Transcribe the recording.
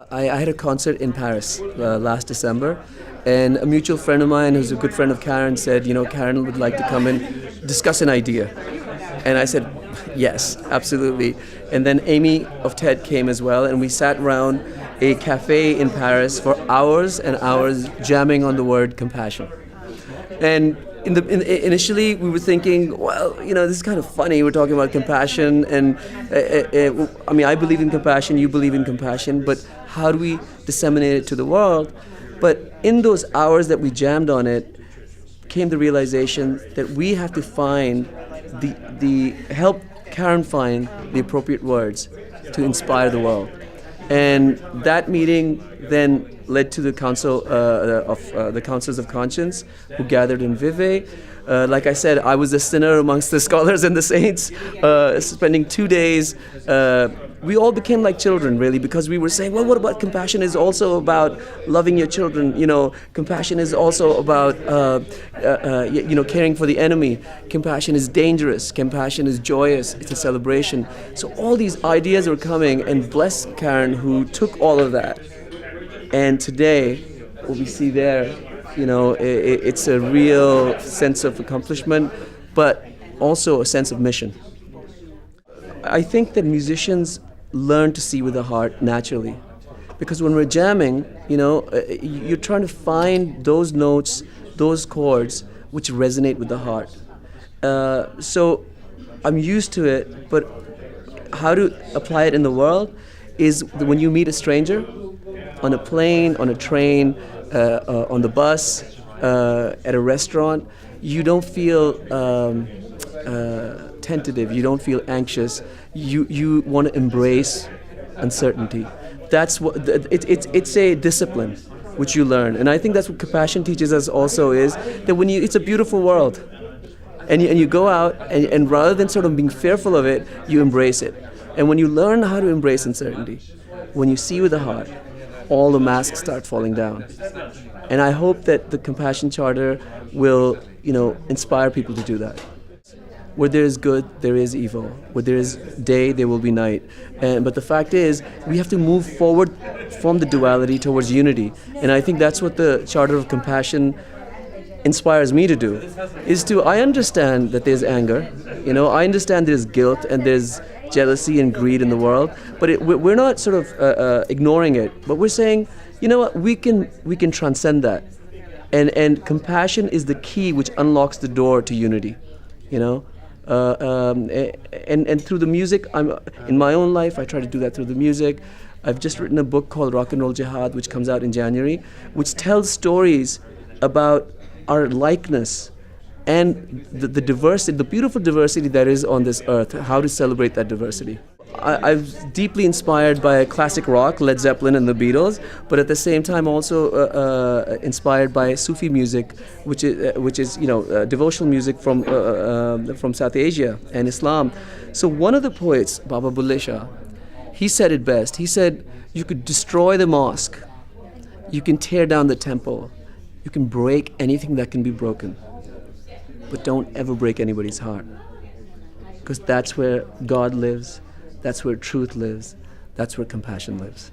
I had a concert in Paris last December, and a mutual friend of mine who's a good friend of Karen said, Karen would like to come and discuss an idea. And I said, yes, absolutely. And then Amy of TED came as well, and we sat around a cafe in Paris for hours and hours jamming on the word compassion. And initially we were thinking, well, this is kind of funny. We're talking about compassion, and I believe in compassion, you believe in compassion, but how do we disseminate it to the world? But in those hours that we jammed on it, came the realization that we have to find help Karen find the appropriate words to inspire the world. And that meeting then led to the Council of the Councils of Conscience, who gathered in Vevey. Like I said, I was the sinner amongst the scholars and the saints, spending 2 days. We all became like children, really, because we were saying, well, what about compassion is also about loving your children. Compassion is also about, caring for the enemy. Compassion is dangerous. Compassion is joyous. It's a celebration. So all these ideas were coming, and bless Karen, who took all of that. And today, what we see there, it's a real sense of accomplishment, but also a sense of mission. I think that musicians learn to see with the heart naturally, because when we're jamming, you're trying to find those notes, those chords, which resonate with the heart. So I'm used to it, but how to apply it in the world is when you meet a stranger on a plane, on a train, on the bus, at a restaurant, you don't feel tentative, you don't feel anxious, you want to embrace uncertainty. That's what it's a discipline which you learn, and I think that's what compassion teaches us also, is that when it's a beautiful world, and you go out and rather than sort of being fearful of it, you embrace it. And when you learn how to embrace uncertainty, when you see with the heart, all the masks start falling down. And I hope that the Compassion Charter will, inspire people to do that. Where there is good, there is evil. Where there is day, there will be night. But the fact is, we have to move forward from the duality towards unity. And I think that's what the Charter of Compassion inspires me to do, I understand that there's anger, I understand there's guilt and there's jealousy and greed in the world, but we're not sort of ignoring it, but we're saying, what, we can transcend that, and compassion is the key which unlocks the door to unity, and through the music, in my own life, I try to do that through the music. I've just written a book called Rock and Roll Jihad, which comes out in January, which tells stories about our likeness and the diversity, the beautiful diversity that is on this earth, how to celebrate that diversity. I'm deeply inspired by classic rock, Led Zeppelin and the Beatles, but at the same time also inspired by Sufi music, which is devotional music from South Asia and Islam. So one of the poets, Baba Bulle Shah, he said it best. He said, you could destroy the mosque, you can tear down the temple, you can break anything that can be broken, but don't ever break anybody's heart, because that's where God lives, that's where truth lives, that's where compassion lives.